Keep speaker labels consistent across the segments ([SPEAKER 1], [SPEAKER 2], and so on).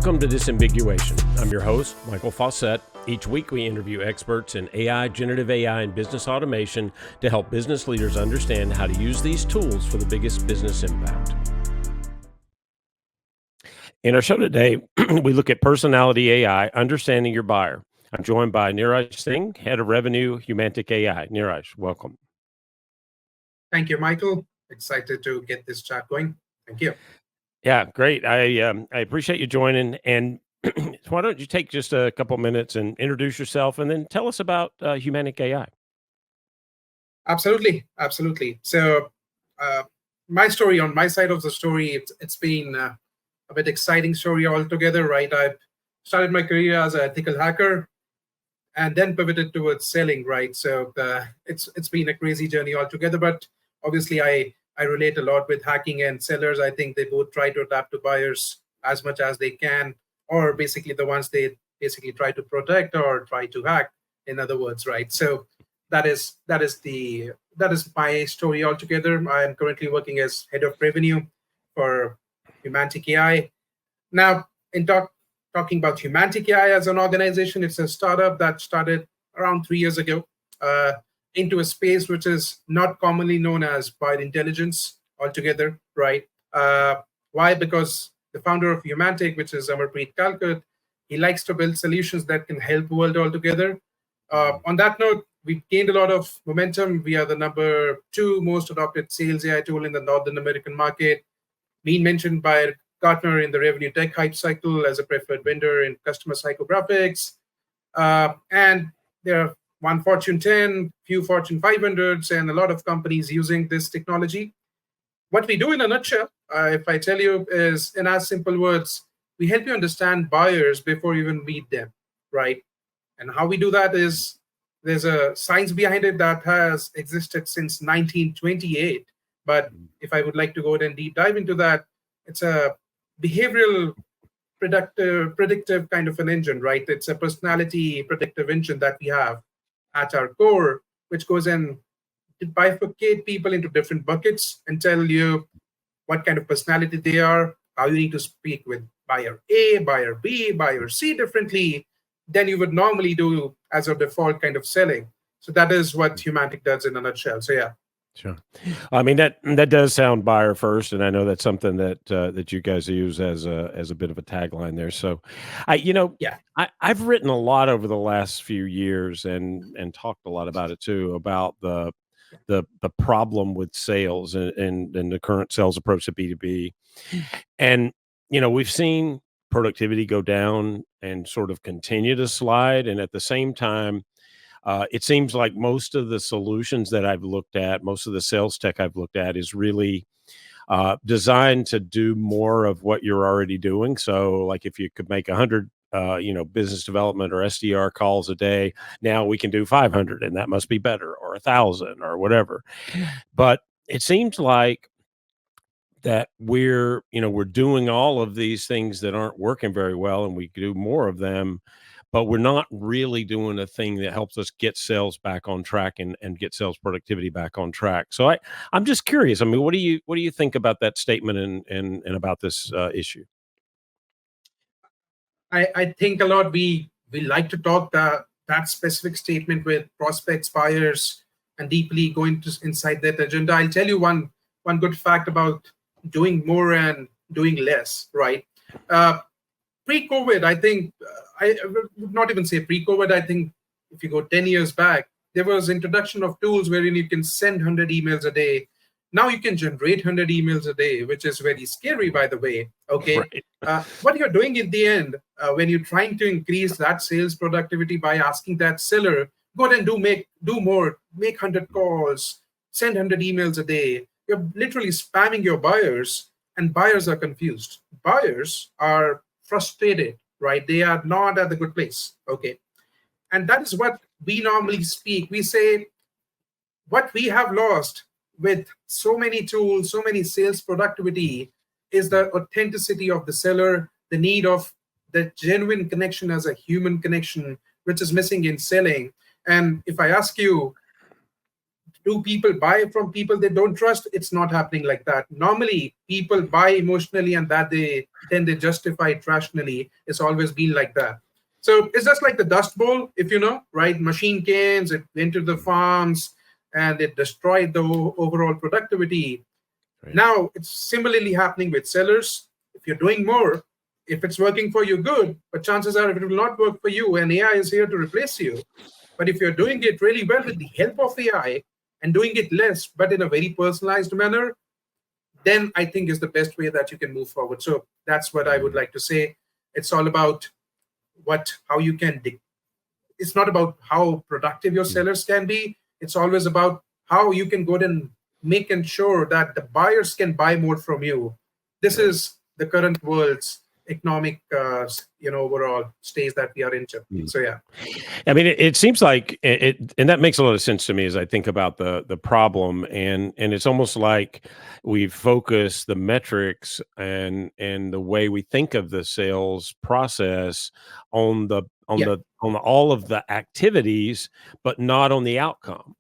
[SPEAKER 1] Welcome to Disambiguation. I'm your host, Michael Fawcett. Each week we interview experts in AI, generative AI, and business automation to help business leaders understand how to use these tools for the biggest business impact. In our show today, we look at personality AI, understanding your buyer. I'm joined by Neeraj Singh, Head of Revenue, Humantic AI. Neeraj, welcome.
[SPEAKER 2] Thank you, Michael. Excited to get this chat going. Thank you.
[SPEAKER 1] Yeah, great. I appreciate you joining. And why don't you take just a couple minutes and introduce yourself, and then tell us about Humantic AI.
[SPEAKER 2] Absolutely. So, my story, on my side of the story, it's been a bit exciting story altogether, right? I started my career as an ethical hacker, and then pivoted towards selling, right? So it's been a crazy journey altogether. But obviously, I relate a lot with hacking and sellers. I think they both try to adapt to buyers as much as they can, or basically the ones they basically try to protect or try to hack, in other words, right? So that is my story altogether. I am currently working as head of revenue for Humantic AI. Now, talking about Humantic AI as an organization, it's a startup that started around 3 years ago into a space which is not commonly known as biointelligence altogether, right? Why? Because the founder of Humantic, which is Amarpreet Kalkut, he likes to build solutions that can help the world altogether. On that note, we've gained a lot of momentum. We are the number 2 most adopted sales AI tool in the Northern American market, being mentioned by Gartner in the revenue tech hype cycle as a preferred vendor in customer psychographics. And there are one Fortune 10, few Fortune 500s, and a lot of companies using this technology. What we do in a nutshell, if I tell you, is in as simple words, we help you understand buyers before you even meet them, right? And how we do that is there's a science behind it that has existed since 1928. But if I would like to go ahead and deep dive into that, it's a behavioral predictive kind of an engine, right? It's a personality predictive engine that we have at our core, which goes and bifurcate people into different buckets and tell you what kind of personality they are, how you need to speak with buyer A, buyer B, buyer C differently than you would normally do as a default kind of selling. So that is what Humantic does in a nutshell. So yeah.
[SPEAKER 1] Sure. I mean, that does sound buyer first, and I know that's something that you guys use as a bit of a tagline there. So, I've written a lot over the last few years and talked a lot about it too, about the problem with sales and the current sales approach to B2B. And we've seen productivity go down and sort of continue to slide, and at the same time, it seems like most of the solutions that I've looked at, most of the sales tech I've looked at, is really designed to do more of what you're already doing. So, like, if you could make 100, business development or SDR calls a day, now we can do 500, and that must be better, or 1,000, or whatever. But it seems like that we're doing all of these things that aren't working very well, and we could do more of them, but we're not really doing a thing that helps us get sales back on track and get sales productivity back on track. So I'm just curious. I mean, what do you think about that statement and about this issue?
[SPEAKER 2] I think a lot we like to talk that specific statement with prospects, buyers, and deeply go inside that agenda. I'll tell you one good fact about doing more and doing less, right? Pre-COVID, I think, I would not even say pre-COVID, I think if you go 10 years back, there was introduction of tools wherein you can send 100 emails a day. Now you can generate 100 emails a day, which is very scary, by the way, okay? Right. What you're doing in the end, when you're trying to increase that sales productivity by asking that seller, go ahead and do more, make 100 calls, send 100 emails a day. You're literally spamming your buyers, and buyers are confused. Buyers are frustrated, right? They are not at the good place, okay? And that is what we normally speak. We say what we have lost with so many tools, so many sales productivity is the authenticity of the seller, the need of the genuine connection as a human connection, which is missing in selling. And if I ask you, do people buy from people they don't trust? It's not happening like that. Normally, people buy emotionally and that they justify it rationally. It's always been like that. So it's just like the Dust Bowl, if you know, right? Machine cans, it entered the farms and it destroyed the overall productivity.
[SPEAKER 1] Right.
[SPEAKER 2] Now it's similarly happening with sellers. If you're doing more, if it's working for you, good. But chances are, if it will not work for you, and AI is here to replace you. But if you're doing it really well with the help of AI and doing it less, but in a very personalized manner, then I think is the best way that you can move forward. So that's what I would like to say. It's all about how you can. It's not about how productive your sellers can be. It's always about how you can go and make ensure that the buyers can buy more from you. This is the current world's economic, overall stage that we are into. So yeah.
[SPEAKER 1] I mean, it seems like and that makes a lot of sense to me as I think about the problem, and it's almost like we've focused the metrics and the way we think of the sales process on all of the activities, but not on the outcome,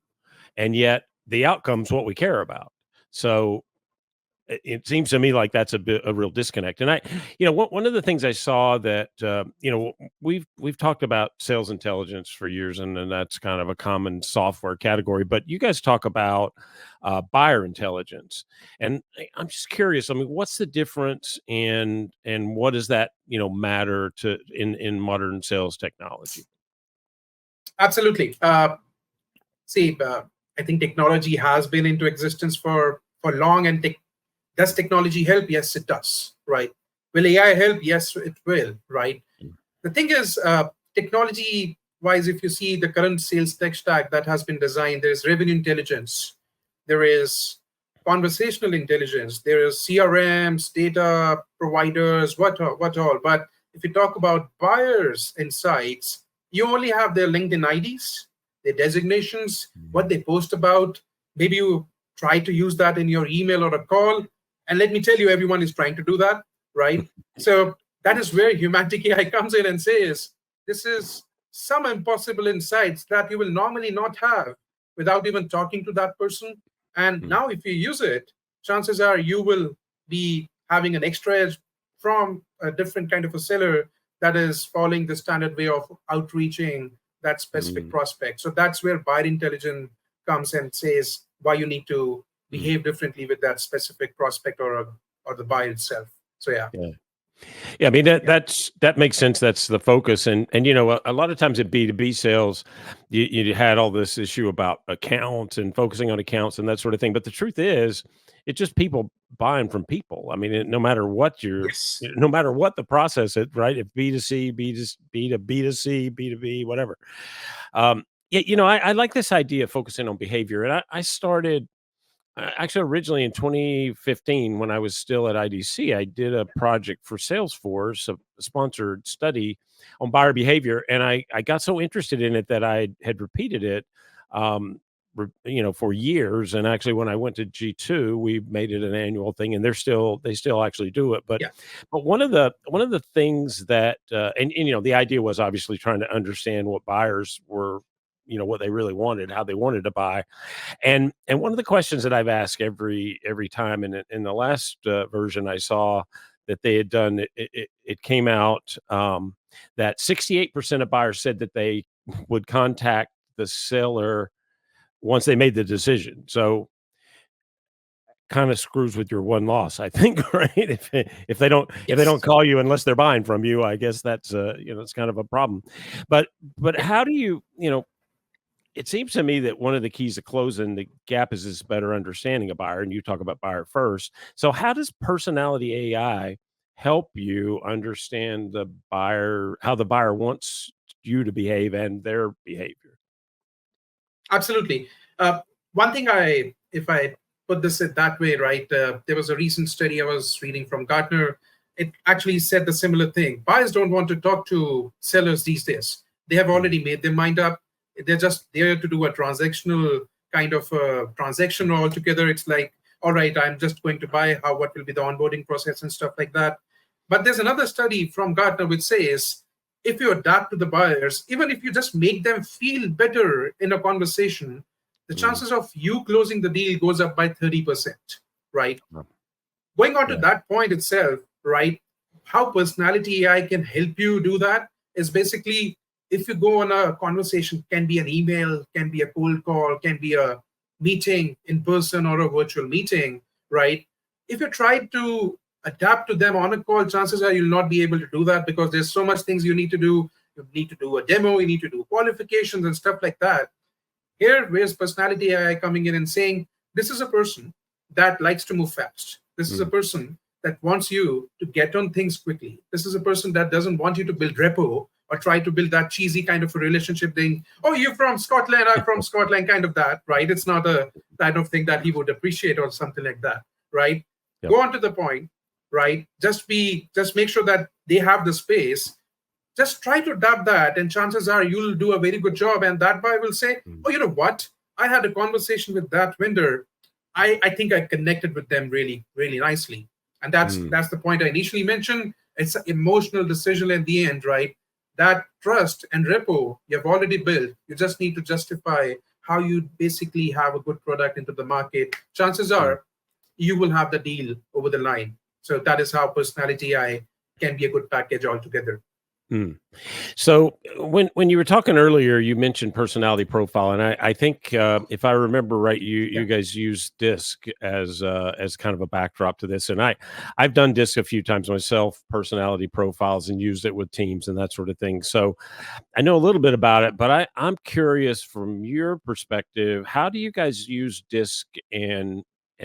[SPEAKER 1] and yet the outcome's what we care about. So it seems to me like that's a real disconnect. And one of the things I saw that we've talked about sales intelligence for years, and that's kind of a common software category. But you guys talk about buyer intelligence, and I'm just curious. I mean, what's the difference, and what does that matter to in modern sales technology?
[SPEAKER 2] Absolutely. See, I think technology has been into existence for long, and does technology help? Yes, it does. Right? Will AI help? Yes, it will. Right? The thing is, technology-wise, if you see the current sales tech stack that has been designed, there is revenue intelligence, there is conversational intelligence, there is CRMs, data providers, what all. But if you talk about buyers' insights, you only have their LinkedIn IDs, their designations, what they post about. Maybe you try to use that in your email or a call. And let me tell you, everyone is trying to do that, right? So that is where Humantic AI comes in and says, this is some impossible insights that you will normally not have without even talking to that person. And now if you use it, chances are you will be having an extra edge from a different kind of a seller that is following the standard way of outreaching that specific prospect. So that's where buyer intelligence comes and says why you need to behave differently with that specific prospect or the buyer itself. So yeah.
[SPEAKER 1] Yeah, I mean that makes sense. That's the focus, and a lot of times in B2B sales, you had all this issue about accounts and focusing on accounts and that sort of thing. But the truth is, it's just people buying from people. I mean, no matter what
[SPEAKER 2] Yes.
[SPEAKER 1] no matter what the process is, right? If B2C, B2C, B2B, whatever. I like this idea of focusing on behavior, and I started. Actually, originally in 2015, when I was still at IDC, I did a project for Salesforce, a sponsored study on buyer behavior, and I got so interested in it that I had repeated it, for years. And actually, when I went to G2, we made it an annual thing, and they still actually do it. But
[SPEAKER 2] Yeah.
[SPEAKER 1] but one of the things that and the idea was obviously trying to understand what buyers were, what they really wanted, how they wanted to buy. And one of the questions that I've asked every time, and in the last version I saw that they had done, it came out that 68% of buyers said that they would contact the seller once they made the decision. So kind of screws with your one loss, I think, right? If they don't
[SPEAKER 2] Yes.
[SPEAKER 1] call you unless they're buying from you, I guess that's it's kind of a problem. But how do it seems to me that one of the keys to closing the gap is this better understanding of buyer, and you talk about buyer first. So how does personality AI help you understand how the buyer wants you to behave and their behavior?
[SPEAKER 2] Absolutely. One thing if I put this in that way, right? There was a recent study I was reading from Gartner. It actually said the similar thing. Buyers don't want to talk to sellers these days. They have already made their mind up. They're just there to do a transactional kind of transaction altogether. It's like, all right, I'm just going to buy. What will be the onboarding process and stuff like that. But there's another study from Gartner which says if you adapt to the buyers, even if you just make them feel better in a conversation, the chances of you closing the deal goes up by 30%, right?
[SPEAKER 1] Oh,
[SPEAKER 2] Going on to
[SPEAKER 1] yeah.
[SPEAKER 2] that point itself, right? How personality AI can help you do that is basically, if you go on a conversation, can be an email, can be a cold call, can be a meeting in person or a virtual meeting, right? If you try to adapt to them on a call, chances are you'll not be able to do that because there's so much things you need to do. You need to do a demo, you need to do qualifications and stuff like that. Here, where's personality AI coming in and saying, this is a person that likes to move fast. This is a
[SPEAKER 1] Mm.
[SPEAKER 2] person that wants you to get on things quickly. This is a person that doesn't want you to build repo or try to build that cheesy kind of a relationship thing. Oh, you're from Scotland, I'm from Scotland, kind of that, right? It's not a kind of thing that he would appreciate or something like that, right?
[SPEAKER 1] Yep.
[SPEAKER 2] Go on to the point, right? Just make sure that they have the space. Just try to adapt that, and chances are you'll do a very good job. And that buyer will say,
[SPEAKER 1] Mm.
[SPEAKER 2] oh, you know what? I had a conversation with that vendor. I think I connected with them really, really nicely. And
[SPEAKER 1] Mm.
[SPEAKER 2] that's the point I initially mentioned. It's an emotional decision at the end, right? That trust and repo you have already built. You just need to justify how you basically have a good product into the market. Chances
[SPEAKER 1] Mm.
[SPEAKER 2] are you will have the deal over the line. So that is how personality AI can be a good package altogether.
[SPEAKER 1] Mm. So when you were talking earlier, you mentioned personality profile, and I think if I remember right, you
[SPEAKER 2] Yeah,
[SPEAKER 1] guys use DISC as kind of a backdrop to this, and I've done DISC a few times myself, personality profiles, and used it with teams and that sort of thing. So I know a little bit about it, but I'm curious from your perspective, how do you guys use DISC, and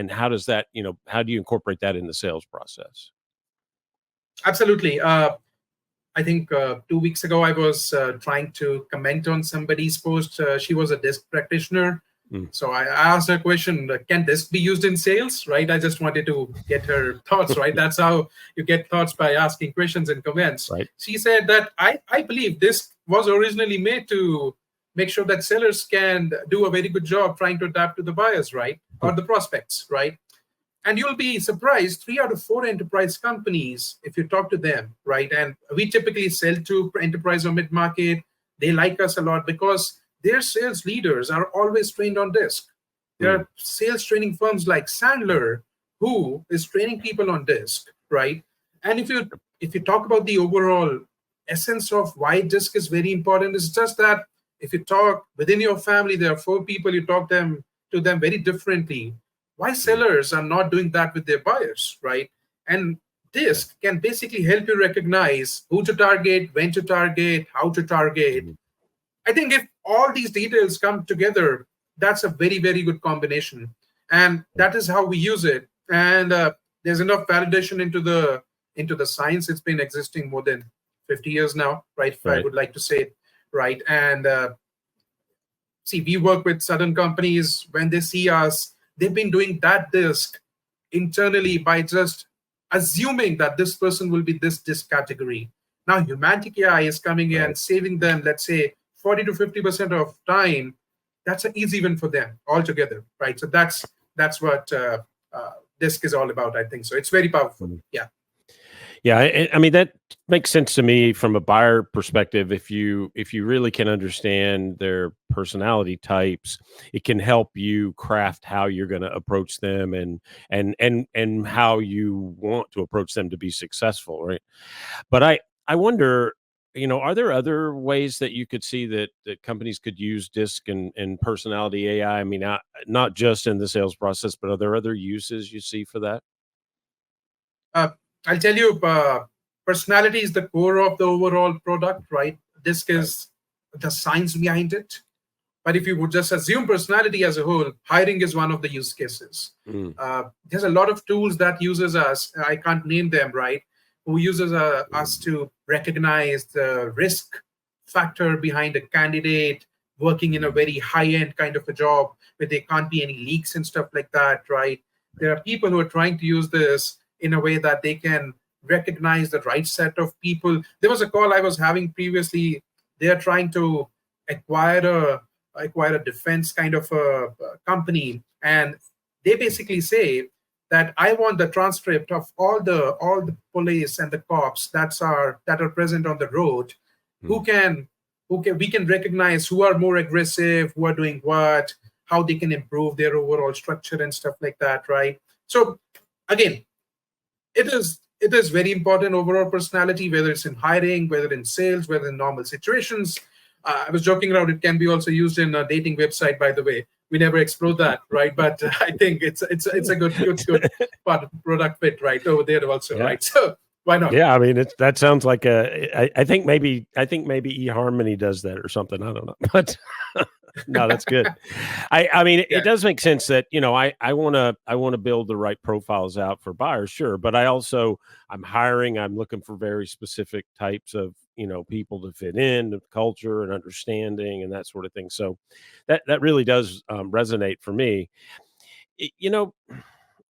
[SPEAKER 1] how does that, how do you incorporate that in the sales process?
[SPEAKER 2] absolutely. I think 2 weeks ago, I was trying to comment on somebody's post. She was a desk practitioner.
[SPEAKER 1] Mm.
[SPEAKER 2] So I asked her a question, can desk be used in sales? Right. I just wanted to get her thoughts, right? That's how you get thoughts, by asking questions and comments.
[SPEAKER 1] Right.
[SPEAKER 2] She said that I believe this was originally made to make sure that sellers can do a very good job trying to adapt to the buyers, right? Or the prospects, right? And you'll be surprised, 3 out of 4 enterprise companies, if you talk to them, right? And we typically sell to enterprise or mid-market. They like us a lot because their sales leaders are always trained on disk. There
[SPEAKER 1] Mm.
[SPEAKER 2] are sales training firms like Sandler who is training people on disk, right? And if you talk about the overall essence of why disk is very important, it's just that if you talk within your family, there are 4 people, you talk to them very differently. Why
[SPEAKER 1] Mm.
[SPEAKER 2] sellers are not doing that with their buyers, right? And
[SPEAKER 1] Yeah.
[SPEAKER 2] this can basically help you recognize who to target, when to target, how to target.
[SPEAKER 1] Mhm.
[SPEAKER 2] I think if all these details come together, that's a very, very good combination. And that is how we use it. And there's enough validation into the science. It's been existing more than 50 years now, right? If I
[SPEAKER 1] Right.
[SPEAKER 2] would like to say it, right? And see, we work with certain companies. When they see us, they've been doing that disk internally by just assuming that this person will be this category. Now Humantic AI is coming in
[SPEAKER 1] Right.
[SPEAKER 2] and saving them, let's say, 40 to 50% of time. That's an easy win for them altogether, right? So that's what disk is all about, I think. So it's very powerful.
[SPEAKER 1] Mhm.
[SPEAKER 2] Yeah.
[SPEAKER 1] Yeah, I mean, that makes sense to me from a buyer perspective. If you really can understand their personality types, it can help you craft how you're going to approach them, and how you want to approach them to be successful, right? But I wonder, are there other ways that you could see that companies could use DISC and personality AI? I mean, not just in the sales process, but are there other uses you see for that?
[SPEAKER 2] Uh, I'll tell you, personality is the core of the overall product, right? Disk
[SPEAKER 1] Right.
[SPEAKER 2] is the science behind it. But if you would just assume personality as a whole, hiring is one of the use cases.
[SPEAKER 1] Mm.
[SPEAKER 2] There's a lot of tools that uses us, I can't name them, right? Who uses us
[SPEAKER 1] Mm.
[SPEAKER 2] to recognize the risk factor behind a candidate working in a
[SPEAKER 1] Mm.
[SPEAKER 2] very high end kind of a job where there can't be any leaks and stuff like that, right? There are people who are trying to use this in a way that they can recognize the right set of people. There was a call I was having previously. They are trying to acquire a defense kind of a company, and they basically say that I want the transcript of all the police and the cops that are present on the road, who
[SPEAKER 1] Mm.
[SPEAKER 2] can who can we can recognize who are more aggressive, who are doing what, how they can improve their overall structure and stuff like that, right? So again, it is very important overall personality, whether it's in hiring, whether in sales, whether in normal situations. I was joking around, it can be also used in a dating website, by the way. We never explored that, right? But I think it's a good part of product fit right over there also,
[SPEAKER 1] Yeah.
[SPEAKER 2] right? So why not?
[SPEAKER 1] Yeah, I mean, that sounds like I think maybe eHarmony does that or something. I don't know, but no, that's good. I mean, it
[SPEAKER 2] Yeah,
[SPEAKER 1] does make sense that I wanna build the right profiles out for buyers, sure, but I'm hiring. I'm looking for very specific types of people to fit in, the culture and understanding and that sort of thing. So that really does resonate for me. Y- You know,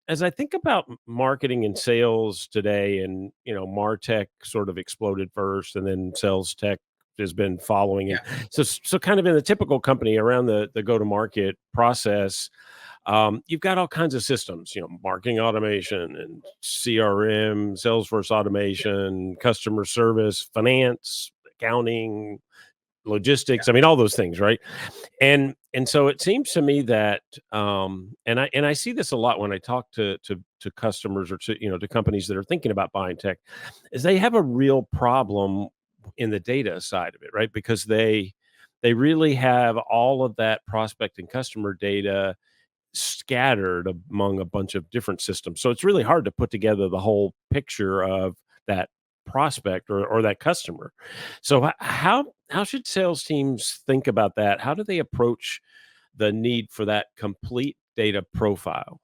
[SPEAKER 1] as I think about marketing and sales today, and Martech sort of exploded first, and then sales tech has been following, and
[SPEAKER 2] yeah,
[SPEAKER 1] so kind of in the typical company around the go to market process, you've got all kinds of systems, marketing automation and CRM, Salesforce
[SPEAKER 2] yeah,
[SPEAKER 1] automation, customer service, finance, accounting,
[SPEAKER 2] yeah,
[SPEAKER 1] logistics. I mean, all those things, right? And so it seems to me that and I see this a lot when I talk to customers, or to companies that are thinking about buying tech, is they have a real problem in the data side of it, right? Because they really have all of that prospect and customer data scattered among a bunch of different systems. So it's really hard to put together the whole picture of that prospect, or that customer. So how should sales teams think about that? How do they approach the need for that complete data profile?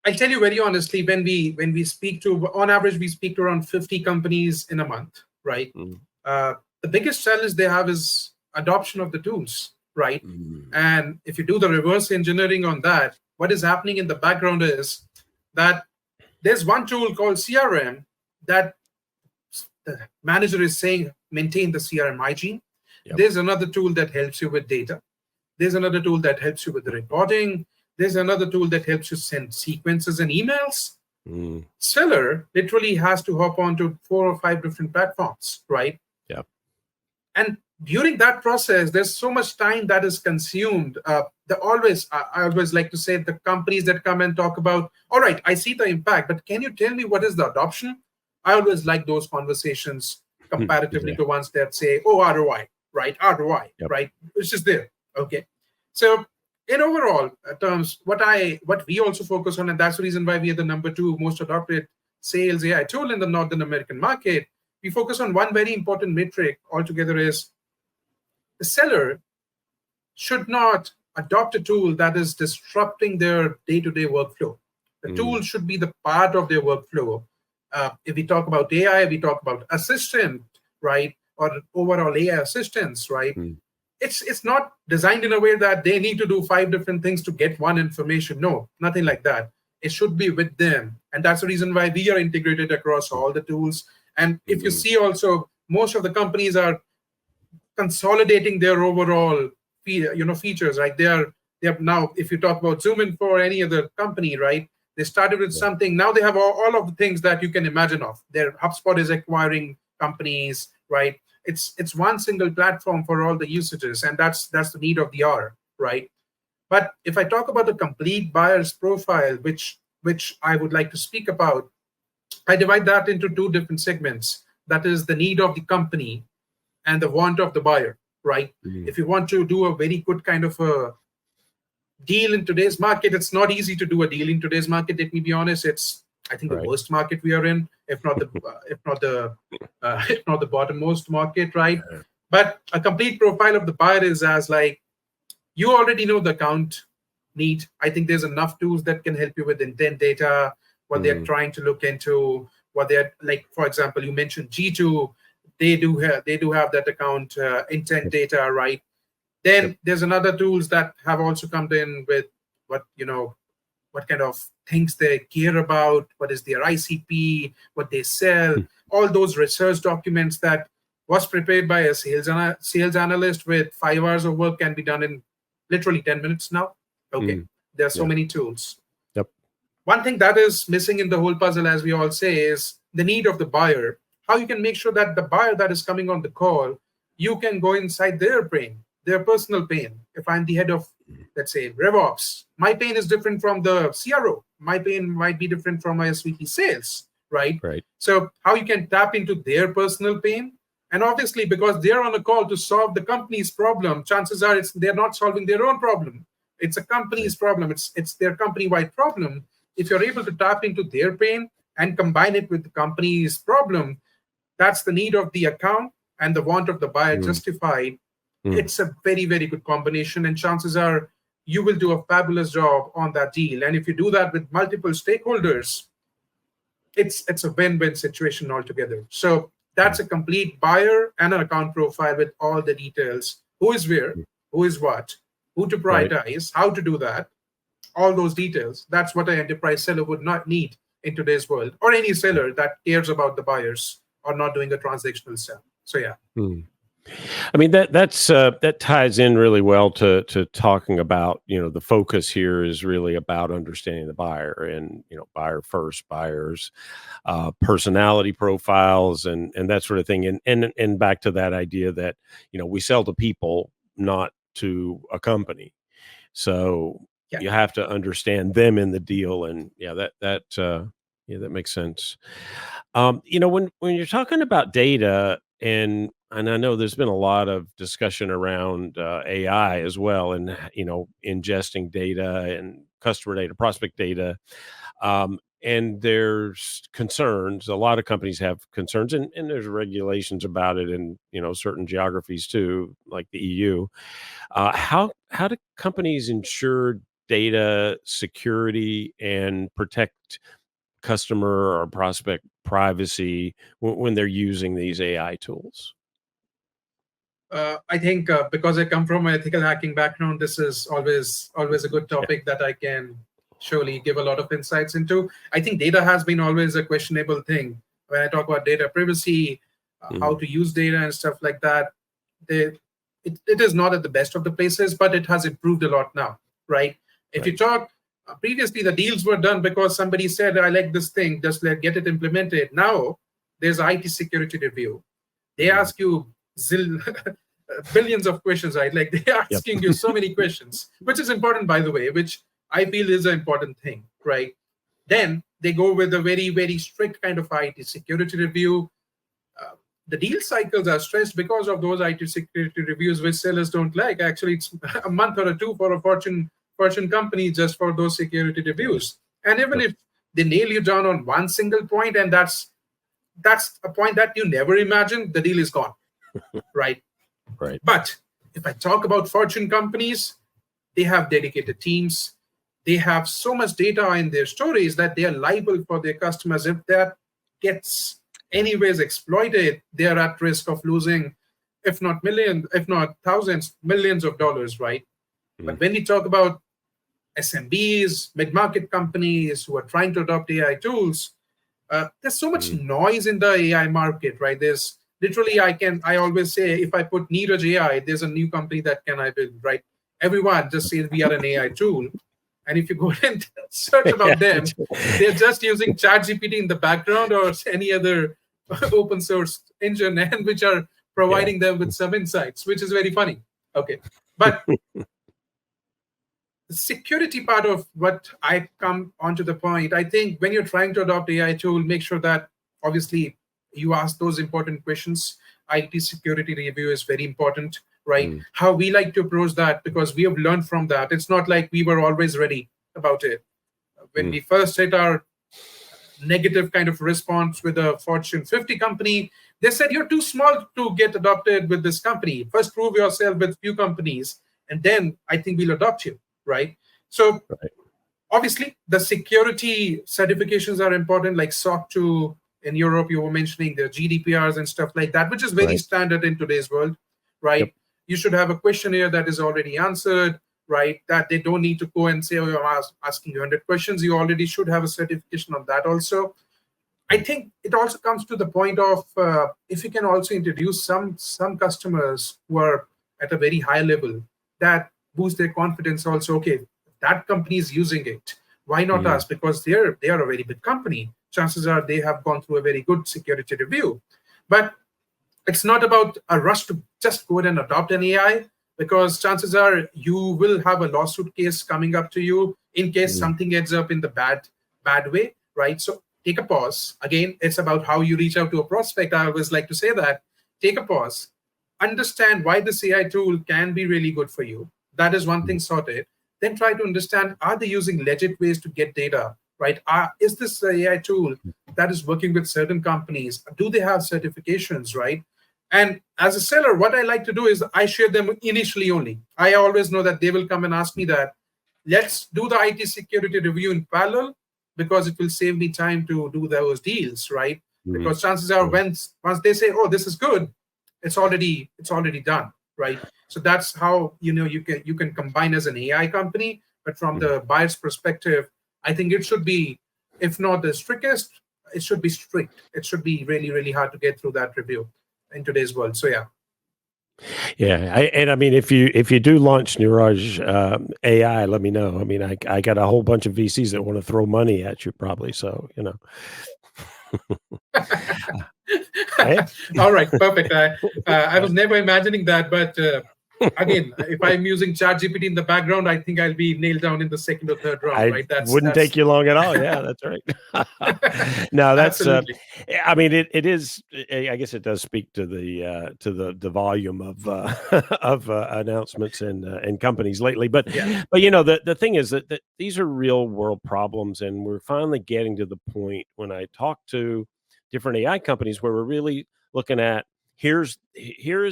[SPEAKER 2] I'll tell you very honestly, when we speak to, on average, we speak to around 50 companies in a month, right?
[SPEAKER 1] Mm,
[SPEAKER 2] uh, the biggest challenge they have is adoption of the tools, right?
[SPEAKER 1] mm,
[SPEAKER 2] And if you do the reverse engineering on that, what is happening in the background is that there's one tool called CRM that the manager is saying maintain the CRM hygiene.
[SPEAKER 1] yep.
[SPEAKER 2] There's another tool that helps you with data. There's another tool that helps you with the reporting. There's another tool that helps you send sequences and emails.
[SPEAKER 1] Mm,
[SPEAKER 2] Seller literally has to hop onto 4 or 5 different platforms, right?
[SPEAKER 1] yep.
[SPEAKER 2] And during that process, there's so much time that is consumed. I always like to say, the companies that come and talk about, all right, I see the impact, but can you tell me what is the adoption? I always like those conversations comparatively
[SPEAKER 1] Yeah.
[SPEAKER 2] to ones that say, oh, ROI, right? ROI,
[SPEAKER 1] Yep.
[SPEAKER 2] right? It's just there. Okay. So in overall terms, what we also focus on, and that's the reason why we are the number 2 most adopted sales AI tool in the Northern American market. We focus on one very important metric altogether: is the seller should not adopt a tool that is disrupting their day-to-day workflow. The
[SPEAKER 1] Mm,
[SPEAKER 2] tool should be the part of their workflow. If we talk about AI, we talk about assistant, right? Or overall AI assistants, right?
[SPEAKER 1] mm,
[SPEAKER 2] It's not designed in a way that they need to do 5 different things to get one information. No, nothing like that. It should be with them. And that's the reason why we are integrated across all the tools. And if you
[SPEAKER 1] mm,
[SPEAKER 2] see also, most of the companies are consolidating their overall features, right? They are now, if you talk about Zoom Info or any other company, right? They started with
[SPEAKER 1] yeah.
[SPEAKER 2] something. Now they have all of the things that you can imagine of. Their HubSpot is acquiring companies, right? It's one single platform for all the usages, and that's the need of the hour, right? But if I talk about the complete buyer's profile, which I would like to speak about, I divide that into 2 different segments. That is the need of the company and the want of the buyer, right?
[SPEAKER 1] Mm,
[SPEAKER 2] If you want to do a very good kind of a deal in today's market, it's not easy to do a deal in today's market. Let me be honest, it's, I think, the
[SPEAKER 1] right.
[SPEAKER 2] worst market we are in, if not the bottommost market, right?
[SPEAKER 1] Yeah.
[SPEAKER 2] But a complete profile of the buyer is as like, you already know the account need. I think there's enough tools that can help you with intent data, what they're
[SPEAKER 1] Mm,
[SPEAKER 2] trying to look into, what they're like. For example, you mentioned G2, they do have that account intent
[SPEAKER 1] yep.
[SPEAKER 2] data, right?
[SPEAKER 1] Yep.
[SPEAKER 2] Then there's another tools that have also come in with what kind of things they care about, what is their ICP, what they sell,
[SPEAKER 1] Mm,
[SPEAKER 2] all those research documents that was prepared by a sales analyst with 5 hours of work can be done in literally 10 minutes now. Okay,
[SPEAKER 1] mm,
[SPEAKER 2] there are so
[SPEAKER 1] yeah.
[SPEAKER 2] many tools.
[SPEAKER 1] Yep.
[SPEAKER 2] One thing that is missing in the whole puzzle, as we all say, is the need of the buyer. How you can make sure that the buyer that is coming on the call, you can go inside their brain, their personal pain. If I'm the head of, let's say, RevOps, my pain is different from the CRO. My pain might be different from my SVP sales, right?
[SPEAKER 1] Right.
[SPEAKER 2] So how you can tap into their personal pain, and obviously because they're on a call to solve the company's problem, chances are they're not solving their own problem. It's a company's problem. It's their company-wide problem. If you're able to tap into their pain and combine it with the company's problem, that's the need of the account and the want of the buyer
[SPEAKER 1] Mm.
[SPEAKER 2] justified.
[SPEAKER 1] Mm.
[SPEAKER 2] It's a very, very good combination, and chances are you will do a fabulous job on that deal. And if you do that with multiple stakeholders, it's a win-win situation altogether. So that's a complete buyer and an account profile with all the details: who is where, who is what, who to
[SPEAKER 1] Right.
[SPEAKER 2] prioritize, how to do that, all those details. That's what an enterprise seller would not need in today's world, or any seller that cares about the buyers or not doing a transactional sell. So yeah.
[SPEAKER 1] Mm. I mean, that ties in really well to talking about, the focus here is really about understanding the buyer, and buyer first, buyers, personality profiles, and that sort of thing, and back to that idea that we sell to people, not to a company. So
[SPEAKER 2] Yeah.
[SPEAKER 1] you have to understand them in the deal, and that makes sense. When you're talking about data, and I know there's been a lot of discussion around AI as well, and ingesting data and customer data, prospect data, and there's concerns. A lot of companies have concerns, and there's regulations about it in certain geographies too, like the EU. How do companies ensure data security and protect customer or prospect privacy when they're using these AI tools?
[SPEAKER 2] I think because I come from an ethical hacking background, this is always a good
[SPEAKER 1] Yeah.
[SPEAKER 2] topic that I can surely give a lot of insights into. I think data has been always a questionable thing. When I talk about data privacy, how
[SPEAKER 1] Mhm.
[SPEAKER 2] to use data and stuff like that, they, it is not at the best of the places, but it has improved a lot now, right? If
[SPEAKER 1] Right.
[SPEAKER 2] you talk previously, the deals were done because somebody said, "I like this thing, just get it implemented." Now there's IT security review. They
[SPEAKER 1] Mhm.
[SPEAKER 2] ask you billions of questions, right? Like they're
[SPEAKER 1] Yep.
[SPEAKER 2] asking you so many questions, which is important, by the way, which I feel is an important thing, right? Then they go with a very, very strict kind of IT security review. Uh, the deal cycles are stressed because of those IT security reviews, which sellers don't like. Actually, it's a month or two for a Fortune company just for those security
[SPEAKER 1] Yeah.
[SPEAKER 2] reviews. And even
[SPEAKER 1] Yep.
[SPEAKER 2] if they nail you down on one single point, and that's a point that you never imagined, the deal is gone, right?
[SPEAKER 1] Right.
[SPEAKER 2] But if I talk about Fortune companies, they have dedicated teams. They have so much data in their stories that they are liable for their customers. If that gets anyways exploited, they are at risk of losing, if not millions, if not thousands, millions of dollars, right?
[SPEAKER 1] Mm.
[SPEAKER 2] But when we talk about SMBs, mid-market companies who are trying to adopt AI tools, there's so much
[SPEAKER 1] Mm.
[SPEAKER 2] noise in the AI market, right? There's literally, I always say, if I put Neeraj AI, there's a new company that can I build, right? Everyone just says we are an AI tool. And if you go and search
[SPEAKER 1] Yeah.
[SPEAKER 2] about them, they're just using ChatGPT in the background or any other open source engine, and which are
[SPEAKER 1] Yeah.
[SPEAKER 2] providing them with some insights, which is very funny. Okay. But the security part of what I come onto the point, I think when you're trying to adopt AI tool, make sure that obviously you ask those important questions. IT security review is very important, right?
[SPEAKER 1] Mm.
[SPEAKER 2] How we like to approach that, because we have learned from that. It's not like we were always ready about it. When
[SPEAKER 1] Mm.
[SPEAKER 2] we first hit our negative kind of response with a Fortune 50 company, they said, "You're too small to get adopted with this company. First prove yourself with few companies, and then I think we'll adopt you," right? So
[SPEAKER 1] Right.
[SPEAKER 2] obviously the security certifications are important, like SOC 2 in Europe, you were mentioning the GDPRs and stuff like that, which is very
[SPEAKER 1] Right.
[SPEAKER 2] standard in today's world,
[SPEAKER 1] Yep.
[SPEAKER 2] right? You should have a questionnaire that is already answered, right? That they don't need to go and say, "Oh, I'm asking you 100 questions." You already should have a certification on that also. I think it also comes to the point of if you can also introduce some customers who are at a very high level, that boost their confidence also. Okay, that company is using it. Why not
[SPEAKER 1] Mm.
[SPEAKER 2] us? Because they are a very big company. Chances are they have gone through a very good security review. But it's not about a rush to just go ahead and adopt an AI. because chances are you will have a lawsuit case coming up to you in case
[SPEAKER 1] Mm,
[SPEAKER 2] something ends up in the bad way, right? So take a pause. Again, it's about how you reach out to a prospect. I always like to say that. Take a pause, understand why this AI tool can be really good for you. That is one
[SPEAKER 1] mm,
[SPEAKER 2] thing sorted. Then try to understand, are they using legit ways to get data, right? Is this AI tool that is working with certain companies? Do they have certifications, right? And as a seller, what I like to do is I share them initially only. I always know that they will come and ask me that, let's do the IT security review in parallel because it will save me time to do those deals, right?
[SPEAKER 1] mm,
[SPEAKER 2] Because chances are
[SPEAKER 1] mm,
[SPEAKER 2] once they say, oh, this is good, it's already done, right? So that's how you can combine as an AI company. But from
[SPEAKER 1] mm.
[SPEAKER 2] the buyer's perspective, I think it should be, if not the strictest, it should be strict. It should be really, really hard to get through that review in today's world. So yeah.
[SPEAKER 1] Yeah, I mean, if you do launch Neeraj AI, let me know. I mean, I got a whole bunch of VCs that want to throw money at you, probably. So I,
[SPEAKER 2] All right, perfect. I was never imagining that, but again, if I'm using ChatGPT in the background, I think I'll be nailed down in the second or third round,
[SPEAKER 1] I
[SPEAKER 2] right? That's
[SPEAKER 1] wouldn't take
[SPEAKER 2] that's
[SPEAKER 1] you long at all. Yeah, that's right. No, that's
[SPEAKER 2] absolutely.
[SPEAKER 1] I mean, it is. I guess it does speak to the volume of of announcements and companies lately.
[SPEAKER 2] Yeah,
[SPEAKER 1] But the thing is that these are real world problems, and we're finally getting to the point when I talk to different AI companies where we're really looking at here is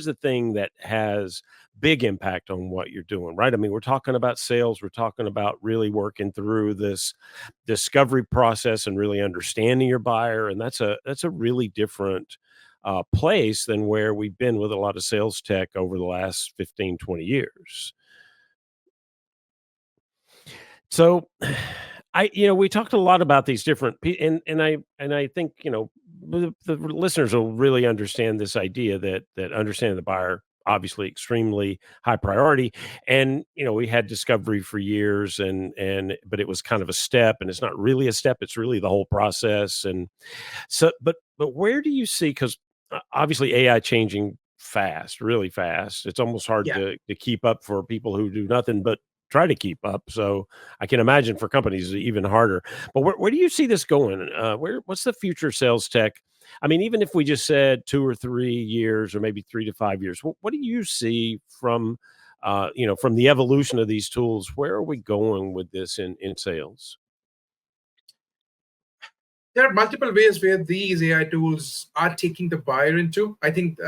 [SPEAKER 1] the thing that has big impact on what you're doing, right? I mean, we're talking about sales, we're talking about really working through this discovery process and really understanding your buyer, and that's a really different place than where we've been with a lot of sales tech over the last 15, 20 years. So, we talked a lot about these different, and I think the listeners will really understand this idea that understanding the buyer obviously extremely high priority, and we had discovery for years, and but it was kind of a step, and it's not really a step; it's really the whole process, and so, but where do you see? Because obviously AI changing fast, really fast. It's almost hard
[SPEAKER 2] yeah.
[SPEAKER 1] to keep up for people who do nothing but try to keep up. So I can imagine for companies it's even harder. But where do you see this going? What's the future of sales tech? I mean, even if we just said 2 or 3 years, or maybe 3 to 5 years, what do you see from from the evolution of these tools? Where are we going with this in sales?
[SPEAKER 2] There are multiple ways where these AI tools are taking the buyer into. I think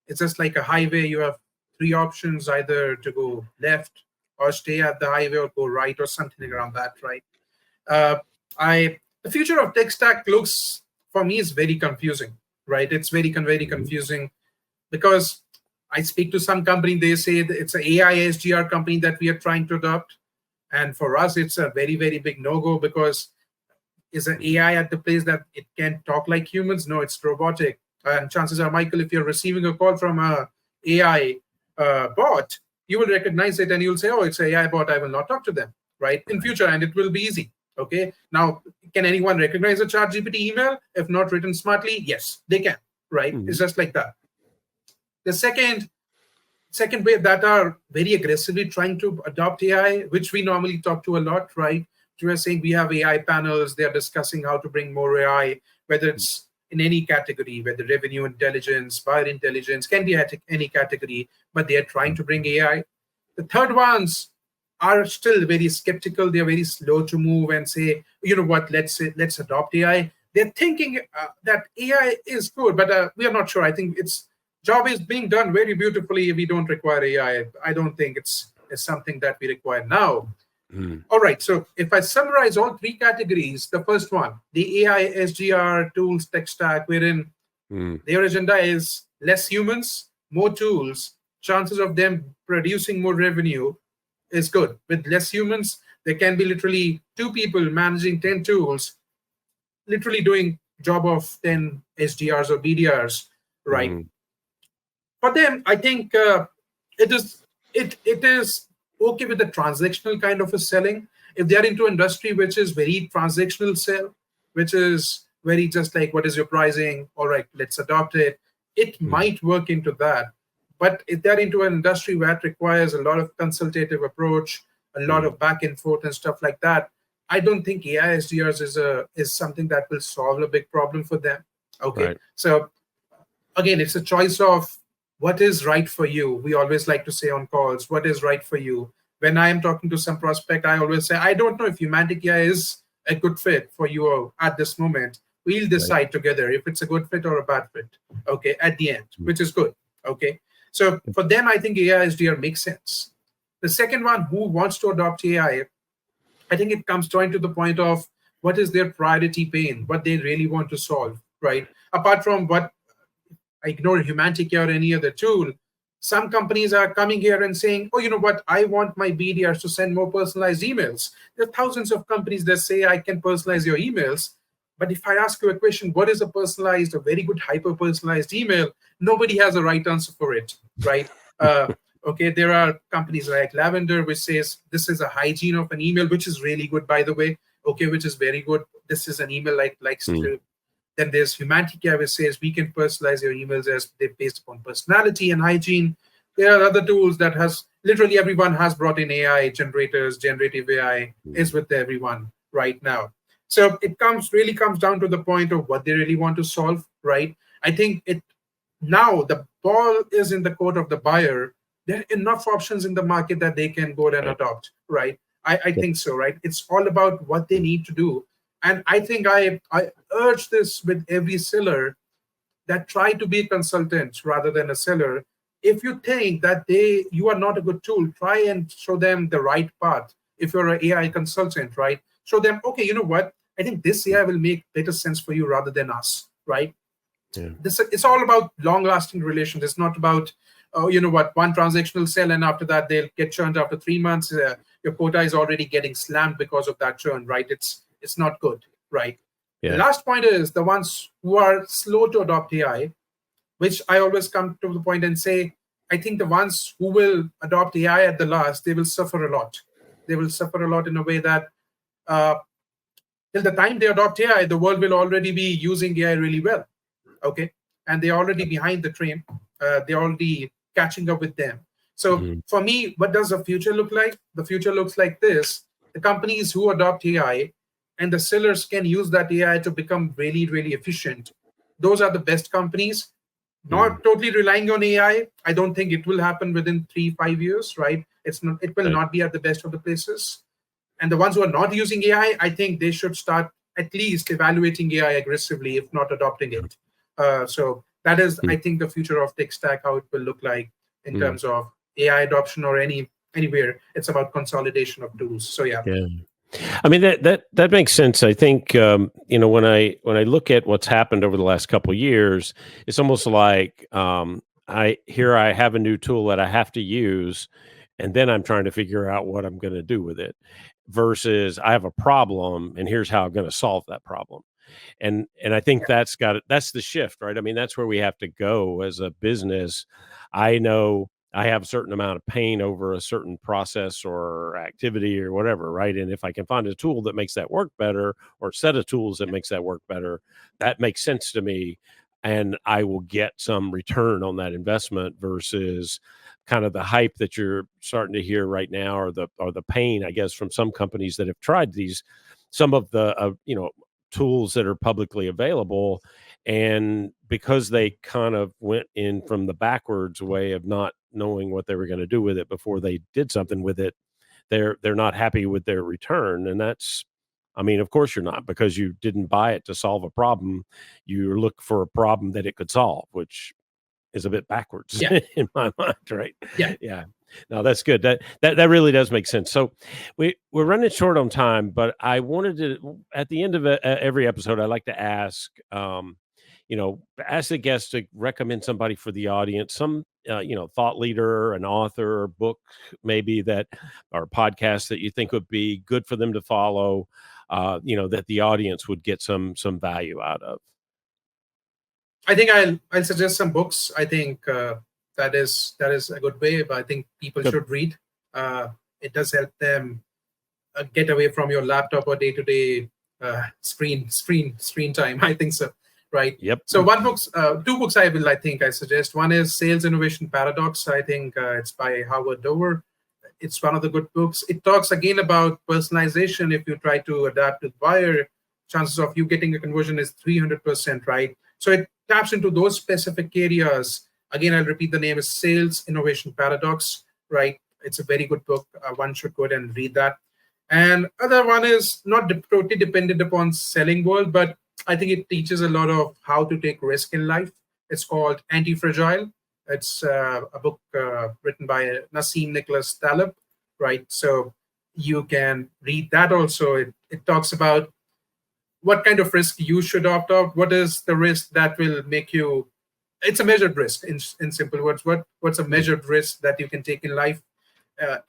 [SPEAKER 2] it's just like a highway. You have three options: either to go left or stay at the highway, or go right, or something around that, right? Uh, I The future of tech stack looks, for me, is very confusing, right? It's very
[SPEAKER 1] Mhm.
[SPEAKER 2] confusing because I speak to some company. They say that it's an AI SGR company that we are trying to adopt, and for us, it's a very big no go because is an
[SPEAKER 1] Mhm.
[SPEAKER 2] AI at the place that it can talk like humans? No, it's robotic. And chances are, Michael, if you're receiving a call from a AI bot, you will recognize it and you'll say, "Oh, it's an AI bot. I will not talk to them." Right in
[SPEAKER 1] Right.
[SPEAKER 2] future, and it will be easy. Okay. Now, can anyone recognize a ChatGPT email if not written smartly? Yes, they can. Right. It's
[SPEAKER 1] Mhm.
[SPEAKER 2] just like that. The second way that are very aggressively trying to adopt AI, which we normally talk to a lot, right? We're saying we have AI panels, they're discussing how to bring more AI, whether it's in any category, whether revenue intelligence, buyer intelligence, can be at any category, but they are trying to bring AI. The third ones are still very skeptical. They're very slow to move and say, you know what, let's adopt AI. They're thinking that AI is good, but we are not sure. I think its job is being done very beautifully. We don't require AI. I don't think it's something that we require now.
[SPEAKER 1] Mhm.
[SPEAKER 2] All right. So if I summarize all three categories, the first one, the AI SGR tools tech stack, wherein
[SPEAKER 1] Mhm.
[SPEAKER 2] their agenda is less humans, more tools, chances of them producing more revenue is good. With less humans, there can be literally two people managing 10 tools, literally doing job of 10 SDRs or BDRs, right?
[SPEAKER 1] Mhm.
[SPEAKER 2] For them, I think it is it is okay with the transactional kind of a selling. If they are into industry which is very transactional sell, which is very just like what is your pricing? All right, let's adopt it. It
[SPEAKER 1] Mhm.
[SPEAKER 2] might work into that. But if they're into an industry where it requires a lot of consultative approach, a lot of back and forth and stuff like that, I don't think AI SDRs is something that will solve a big problem for them. Okay,
[SPEAKER 1] Right.
[SPEAKER 2] so again, it's a choice of what is right for you. We always like to say on calls, what is right for you. When I am talking to some prospect, I always say, I don't know if Humantic AI is a good fit for you at this moment. We'll
[SPEAKER 1] Right.
[SPEAKER 2] decide together if it's a good fit or a bad fit. Okay, at the end, which is good. Okay, so for them, I think AI SDR makes sense. The second one, who wants to adopt AI, I think it comes down to the point of what is their priority pain, what they really want to solve, right? Apart from what I ignore Humantic or any other tool, some companies are coming here and saying, oh, you know what, I want my BDRs to send more personalized emails. There are thousands of companies that say I can personalize your emails. But if I ask you a question, what is a personalized, a very good hyper-personalized email? Nobody has a right answer for it, right? Okay, there are companies like Lavender, which says this is a hygiene of an email, which is really good, by the way. Okay, which is very good. This is an email like likes to. Then there's Humantic AI, which says we can personalize your emails as they're based upon personality and hygiene. There are other tools that has literally everyone has brought in AI generators, generative AI is with everyone right now. So it really comes down to the point of what they really want to solve, right? I think it now the ball is in the court of the buyer. There are enough options in the market that they can go and
[SPEAKER 1] Right.
[SPEAKER 2] adopt, right? I think so, right? It's all about what they need to do. And I think I urge this with every seller that try to be a consultant rather than a seller. If you think that you are not a good tool, try and show them the right path. If you're an AI consultant, right? Show them, okay, you know what? I think this AI will make better sense for you rather than us, right?
[SPEAKER 1] Yeah.
[SPEAKER 2] It's all about long-lasting relations. It's not about, oh, you know what, one transactional sell and after that they'll get churned after 3 months. Your quota is already getting slammed because of that churn, right? It's not good, right? The
[SPEAKER 1] Yeah.
[SPEAKER 2] last point is the ones who are slow to adopt AI, which I always come to the point and say, I think the ones who will adopt AI at the last, they will suffer a lot. They will suffer a lot in a way that uh, till the time they adopt AI, the world will already be using AI really well. Okay, and they're already behind the train. They're already catching up with them. So
[SPEAKER 1] Mhm.
[SPEAKER 2] for me, what does the future look like? The future looks like this: the companies who adopt AI and the sellers can use that AI to become really, really efficient. Those are the best companies.
[SPEAKER 1] Mhm.
[SPEAKER 2] Not totally relying on AI. I don't think it will happen within 3-5 years, right? It's not. It will
[SPEAKER 1] Right.
[SPEAKER 2] not be at the best of the places. And the ones who are not using AI, I think they should start at least evaluating AI aggressively, if not adopting it. So that is, I think, the future of tech stack, how it will look like in
[SPEAKER 1] Mhm.
[SPEAKER 2] terms of AI adoption or anywhere. It's about consolidation of tools. So yeah.
[SPEAKER 1] Yeah. I mean that makes sense. I think when I look at what's happened over the last couple of years, it's almost like I have a new tool that I have to use, and then I'm trying to figure out what I'm going to do with it, versus I have a problem and here's how I'm going to solve that problem. And I think that's the shift, right? I mean, that's where we have to go as a business. I know I have a certain amount of pain over a certain process or activity or whatever, right? And if I can find a tool that makes that work better, or a set of tools that makes that work better, that makes sense to me, and I will get some return on that investment versus kind of the hype that you're starting to hear right now, or the pain, I guess, from some companies that have tried some of the tools that are publicly available, and because they kind of went in from the backwards way of not knowing what they were going to do with it before they did something with it, they're not happy with their return. And that's, I mean, of course you're not, because you didn't buy it to solve a problem. You look for a problem that it could solve, which is a bit backwards
[SPEAKER 2] Yeah.
[SPEAKER 1] in my mind, right?
[SPEAKER 2] Yeah.
[SPEAKER 1] Yeah. No, that's good. That really does make sense. So we're running short on time, but I wanted to, at the end of every episode, I like to ask the guest to recommend somebody for the audience, some thought leader, an author, book maybe that, or podcast that you think would be good for them to follow, that the audience would get some value out of.
[SPEAKER 2] I think I'll suggest some books. I think that is a good way. But I think people
[SPEAKER 1] Good.
[SPEAKER 2] should read. It does help them get away from your laptop or day-to-day screen time. I think so. right?
[SPEAKER 1] Yep.
[SPEAKER 2] So two books I think I suggest. One is Sales Innovation Paradox. I think it's by Howard Dover. It's one of the good books. It talks again about personalization. If you try to adapt with buyer, chances of you getting a conversion is 300%, right? So it taps into those specific areas. Again, I'll repeat, the name is Sales Innovation Paradox, right? It's a very good book. One should go ahead and read that. And other one is not totally dependent upon selling world, but I think it teaches a lot of how to take risk in life. It's called Antifragile. It's a book written by Nassim Taleb, right? So you can read that also. It talks about what kind of risk you should opt out. What is the risk that will make you? It's a measured risk. In simple words, what's a measured risk that you can take in life?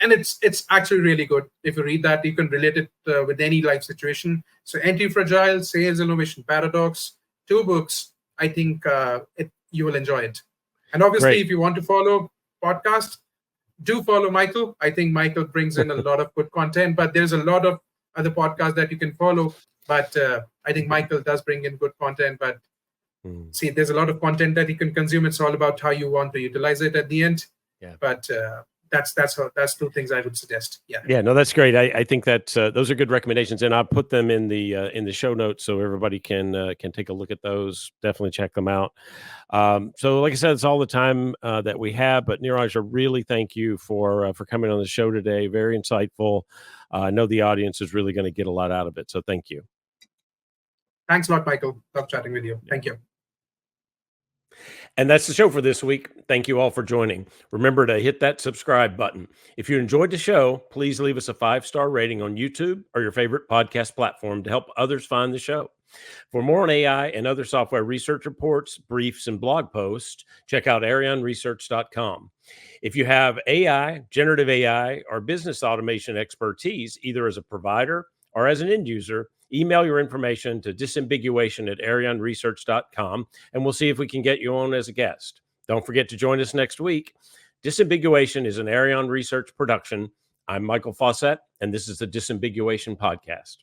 [SPEAKER 2] And it's actually really good. If you read that, you can relate it with any life situation. So Anti-Fragile, Sales Innovation Paradox, two books. I think you will enjoy it. And obviously,
[SPEAKER 1] Great.
[SPEAKER 2] if you want to follow podcast, do follow Michael. I think Michael brings in a lot of good content, but there's a lot of other podcasts that you can follow. But I think Michael does bring in good content. But see, there's a lot of content that you can consume. It's all about how you want to utilize it at the end.
[SPEAKER 1] Yeah.
[SPEAKER 2] But that's two things I would suggest.
[SPEAKER 1] Yeah, no, that's great. I think that those are good recommendations, and I'll put them in the show notes so everybody can take a look at those. Definitely check them out. So, like I said, it's all the time that we have. But Neeraj, I really thank you for coming on the show today. Very insightful. I know the audience is really going to get a lot out of it. So, thank you.
[SPEAKER 2] Thanks a lot, Michael. Love chatting with you. Thank you.
[SPEAKER 1] And that's the show for this week. Thank you all for joining. Remember to hit that subscribe button. If you enjoyed the show, please leave us a 5-star rating on YouTube or your favorite podcast platform to help others find the show. For more on AI and other software research reports, briefs, and blog posts, check out arionresearch.com. If you have AI, generative AI, or business automation expertise, either as a provider or as an end user, email your information to disambiguation@arionresearch.com, and we'll see if we can get you on as a guest. Don't forget to join us next week. Disambiguation is an Arion Research production. I'm Michael Fawcett, and this is the Disambiguation Podcast.